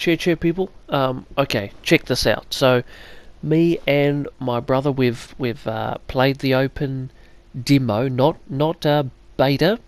cheer people. Okay, check this out. So, me and my brother, we've played the open demo, not beta.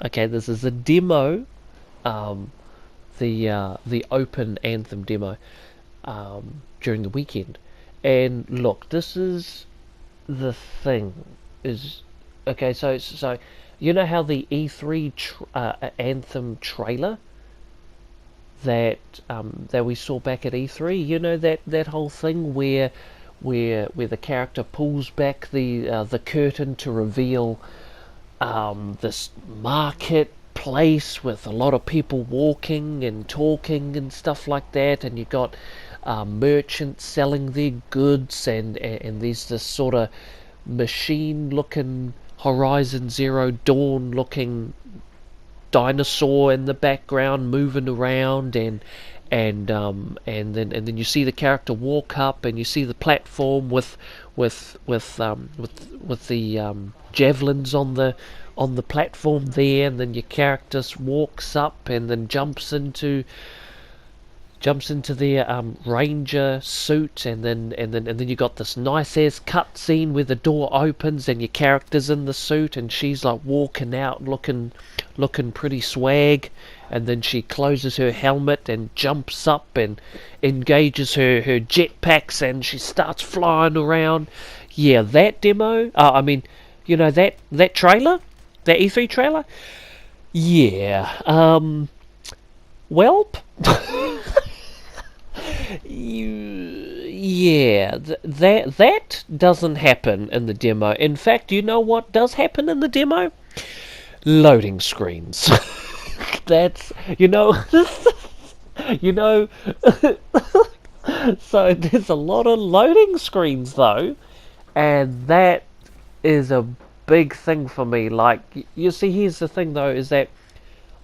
Okay, this is a demo. Um, the open Anthem demo during the weekend. And look, this is the thing. Is okay. So you know how the E3 Anthem trailer that we saw back at E3. You know that whole thing where the character pulls back the curtain to reveal this market place with a lot of people walking and talking and stuff like that, and you got merchants selling their goods, and there's this sort of machine looking Horizon Zero Dawn looking dinosaur in the background moving around, and then you see the character walk up, and you see the platform with the javelins on the platform there, and then your character walks up and then jumps into their ranger suit, and then you got this nice ass cut scene where the door opens and your character's in the suit, and she's like walking out looking pretty swag, and then she closes her helmet and jumps up and engages her jetpacks, and she starts flying around. Yeah, that demo. That trailer, that E3 trailer. Yeah. Welp. That doesn't happen in the demo. In fact, you know what does happen in the demo? Loading screens. That's you know you know. So there's a lot of loading screens though, and that is a big thing for me. Like, you see, here's the thing though, is that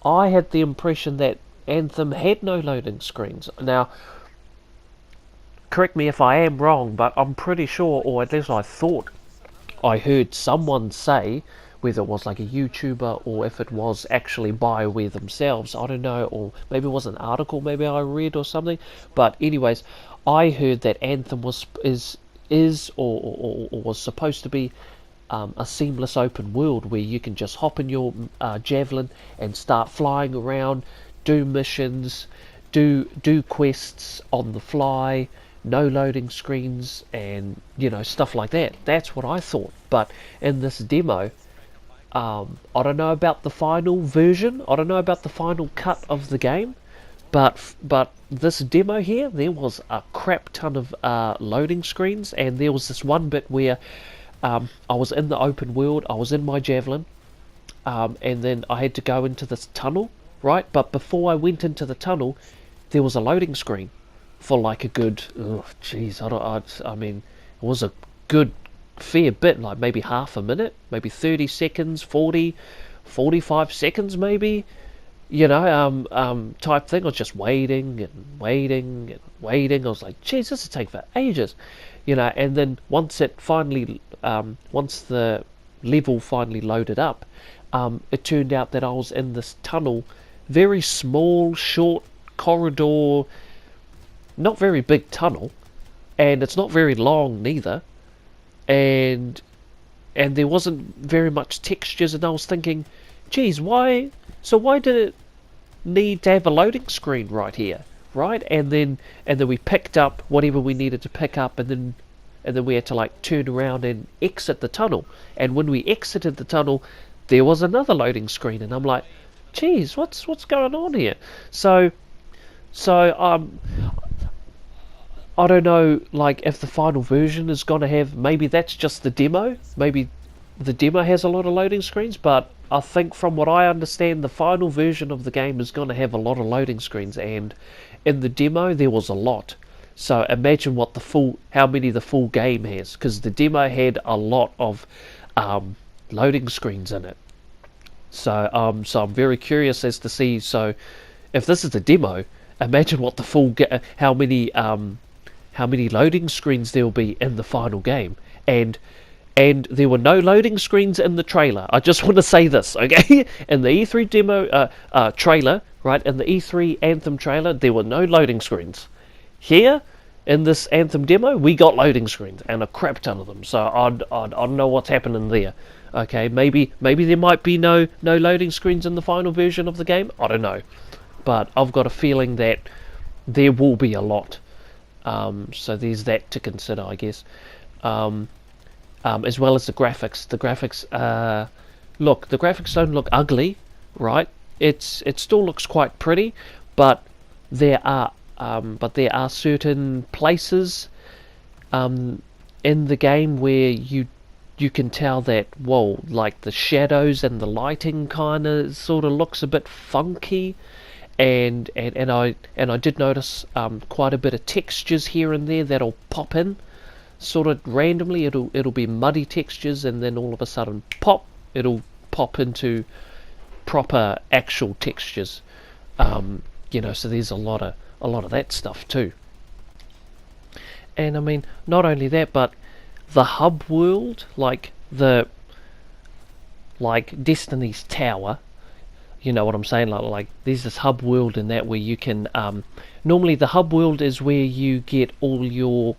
I had the impression that Anthem had no loading screens. Now, correct me if I am wrong, but I'm pretty sure, or at least I thought I heard someone say, whether it was like a YouTuber or if it was actually BioWare themselves, I don't know, or maybe it was an article maybe I read or something. But anyways, I heard that Anthem or was supposed to be a seamless open world where you can just hop in your javelin and start flying around, do missions, do quests on the fly, no loading screens, and stuff like that. That's what I thought. But in this demo, I don't know about the final version. I don't know about the final cut of the game. But this demo here, there was a crap ton of loading screens, and there was this one bit where I was in the open world, I was in my javelin, and then I had to go into this tunnel, right? But before I went into the tunnel, there was a loading screen for like a good, I mean, it was a good fair bit, like maybe half a minute, maybe 30 seconds, 40, 45 seconds maybe, type thing. I was just waiting and waiting and waiting. I was like, geez, this will take for ages, and then once the level finally loaded up, it turned out that I was in this tunnel, very small, short corridor, not very big tunnel, and it's not very long neither, and there wasn't very much textures, and I was thinking, geez, why did it need to have a loading screen right here, right? And then we picked up whatever we needed to pick up, and then we had to like turn around and exit the tunnel, and when we exited the tunnel, there was another loading screen, and I'm like, geez, what's going on here? So I don't know, like, if the final version is going to have, maybe that's just the demo, maybe the demo has a lot of loading screens, but I think from what I understand, the final version of the game is going to have a lot of loading screens, and in the demo there was a lot. So imagine how many the full game has, because the demo had a lot of loading screens in it. So I'm very curious as to see. So if this is the demo, imagine what the how many loading screens there will be in the final game, and and there were no loading screens in the trailer. I just want to say this, okay? In the E3 demo trailer, right, in the E3 Anthem trailer, there were no loading screens. Here, in this Anthem demo, we got loading screens, and a crap ton of them. So I don't know what's happening there. Okay, maybe there might be no loading screens in the final version of the game. I don't know, but I've got a feeling that there will be a lot. So there's that to consider, I guess. As well as the graphics. The graphics, look, the graphics don't look ugly, right? It still looks quite pretty, but there are certain places in the game where you can tell that, whoa, like the shadows and the lighting kind of sort of looks a bit funky, and I did notice quite a bit of textures here and there that'll pop in sort of randomly. It'll be muddy textures, and then all of a sudden it'll pop into proper actual textures. So there's a lot of that stuff too. And I mean, not only that, but the hub world, like Destiny's Tower, you know what I'm saying? Like there's this hub world in that where you can normally the hub world is where you get all your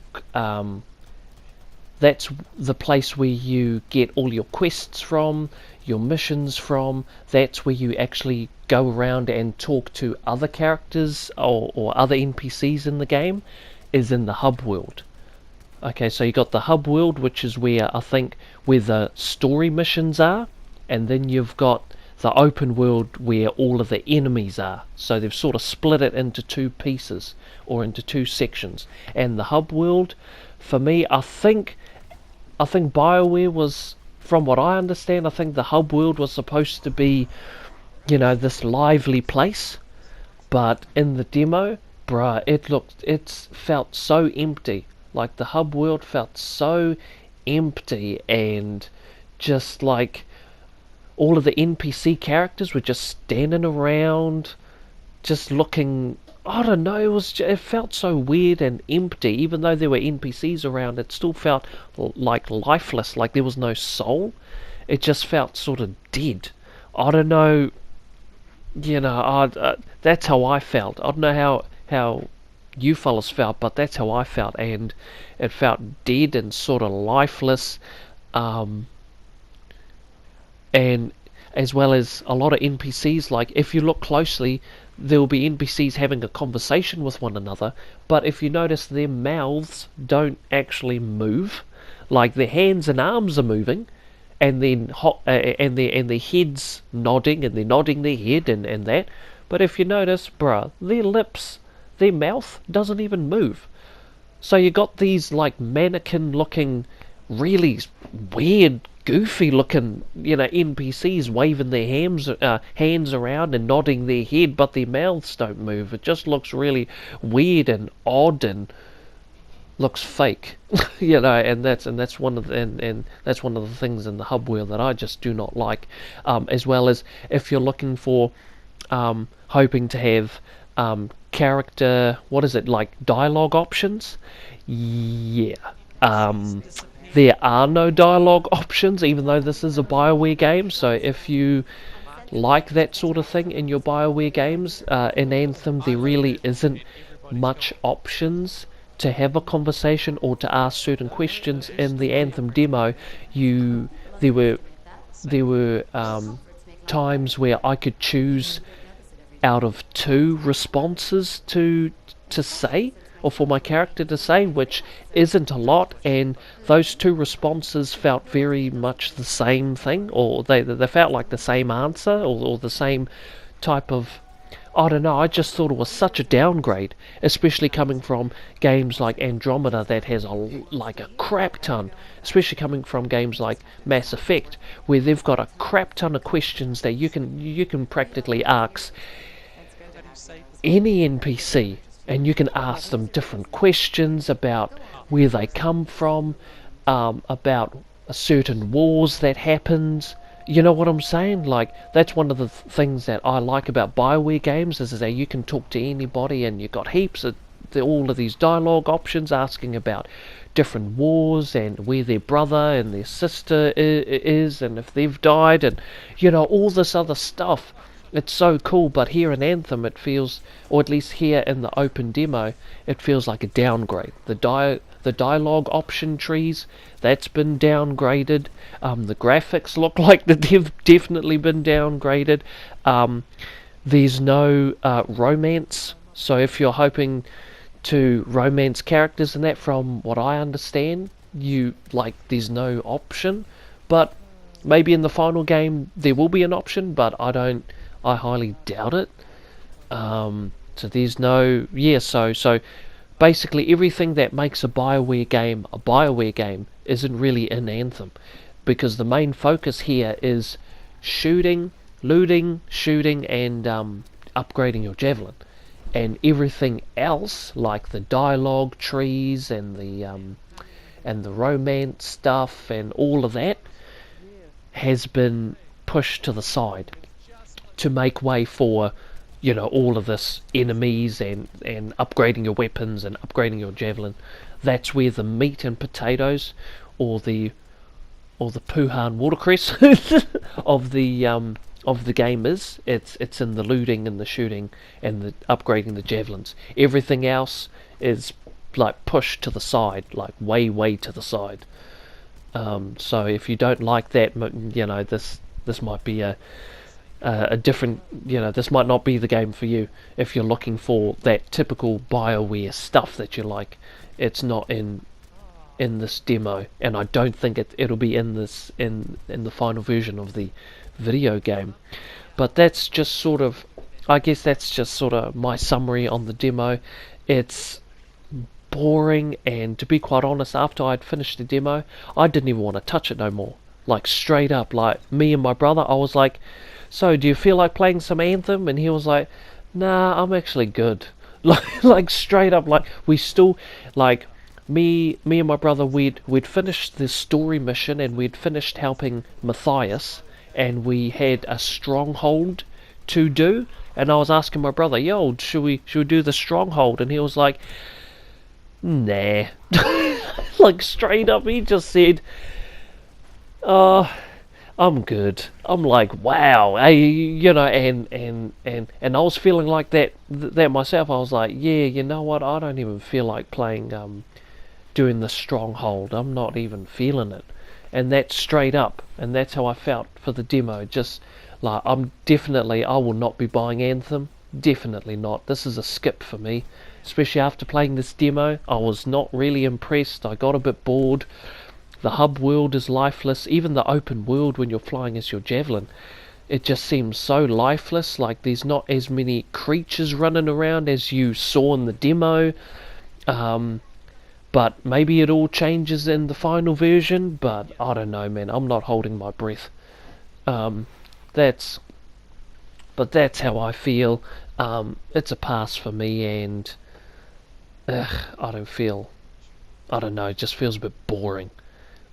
that's the place where you get all your quests from, your missions from. That's where you actually go around and talk to other characters or other NPCs in the game, is in the hub world. Okay, so you got the hub world, which is where I think where the story missions are, and then you've got the open world where all of the enemies are. So they've sort of split it into two pieces or into two sections. And the hub world, for me, I think BioWare was, from what I understand, I think the hub world was supposed to be, this lively place, but in the demo, bruh, it felt so empty. Like the hub world felt so empty, and just like all of the NPC characters were just standing around, just looking. I don't know. It felt so weird and empty. Even though there were NPCs around, it still felt like lifeless. Like there was no soul. It just felt sort of dead. I don't know. That's how I felt. I don't know how you fellas felt, but that's how I felt, and it felt dead and sort of lifeless, and as well as a lot of NPCs. Like if you look closely, there will be NPCs having a conversation with one another, but if you notice, their mouths don't actually move. Like their hands and arms are moving, and then and their heads nodding, and they're nodding their head and that. But if you notice, bruh, their mouth doesn't even move. So you got these like mannequin looking, really weird, goofy looking, NPCs waving their hands around and nodding their head, but their mouths don't move. It just looks really weird and odd and looks fake, and that's one of the things in the hub world that I just do not like. As well as if you're looking for, hoping to have character, like dialogue options, there are no dialogue options, even though this is a BioWare game. So if you like that sort of thing in your BioWare games, in Anthem there really isn't much options to have a conversation or to ask certain questions. In the Anthem demo, there were times where I could choose out of two responses to say, or for my character to say, which isn't a lot, and those two responses felt very much the same thing, or they felt like the same answer, or the same type of, I don't know. I just thought it was such a downgrade, especially coming from games like Andromeda that has a crap ton, especially coming from games like Mass Effect, where they've got a crap ton of questions that you can practically ask any NPC, and you can ask them different questions about where they come from, about certain wars that happened. You know what I'm saying? Like, that's one of the things that I like about BioWare games, is that you can talk to anybody, and you got heaps of all of these dialogue options asking about different wars and where their brother and their sister is and if they've died and all this other stuff. It's so cool, but here in Anthem it feels, or at least here in the open demo, it feels like a downgrade. The dialogue option trees, that's been downgraded. The graphics look like they've definitely been downgraded. There's no romance, so if you're hoping to romance characters and that, from what I understand, there's no option. But maybe in the final game there will be an option, but I highly doubt it. So there's no... Yeah, so basically everything that makes a BioWare game isn't really in Anthem. Because the main focus here is shooting, looting, and upgrading your javelin. And everything else, like the dialogue trees and the romance stuff and all of that, has been pushed to the side to make way for, all of this enemies and upgrading your weapons and upgrading your javelin. That's where the meat and potatoes, or the Puhan watercress of the game is. It's in the looting and the shooting and the upgrading the javelins. Everything else is like pushed to the side, like way to the side. So if you don't like that, this might be a different, this might not be the game for you. If you're looking for that typical BioWare stuff that you like, it's not in this demo, and I don't think it'll be in the final version of the video game. But that's just sort of, I guess that's just sort of my summary on the demo. It's boring, and to be quite honest, after I'd finished the demo, I didn't even want to touch it no more. Like, straight up, like, me and my brother, I was like, so do you feel like playing some Anthem? And he was like, nah, I'm actually good. Like straight up, like, we still, like, me and my brother, we'd finished this story mission, and we'd finished helping Matthias, and we had a stronghold to do, and I was asking my brother, yo, should we do the stronghold? And he was like, nah. Like, straight up, he just said, I'm good. I'm like, wow, hey, and I was feeling like that myself. I was like, yeah, you know what? I don't even feel like playing, doing the stronghold. I'm not even feeling it, and that's straight up, and that's how I felt for the demo. Just like, I will not be buying Anthem. Definitely not. This is a skip for me, especially after playing this demo. I was not really impressed. I got a bit bored. The hub world is lifeless. Even the open world when you're flying as your javelin, it just seems so lifeless. Like, there's not as many creatures running around as you saw in the demo. But maybe it all changes in the final version. But I don't know, man. I'm not holding my breath. That's how I feel. It's a pass for me, and I don't know. It just feels a bit boring.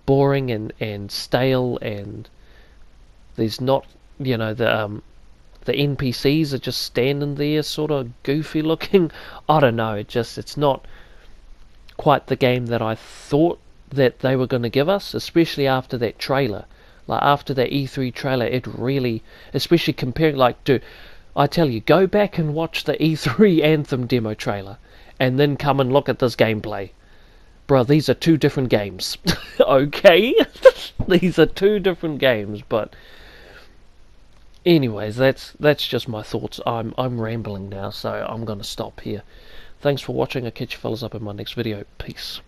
And stale, and there's not, the NPCs are just standing there sort of goofy looking. I don't know, it's not quite the game that I thought that they were going to give us, especially after that trailer. Like, after that E3 trailer, it really, especially comparing, like, dude, I tell you, go back and watch the E3 Anthem demo trailer and then come and look at this gameplay. Bro, these are two different games. Okay? These are two different games, but anyways, that's just my thoughts. I'm rambling now, so I'm gonna stop here. Thanks for watching. I'll catch you fellas up in my next video. Peace.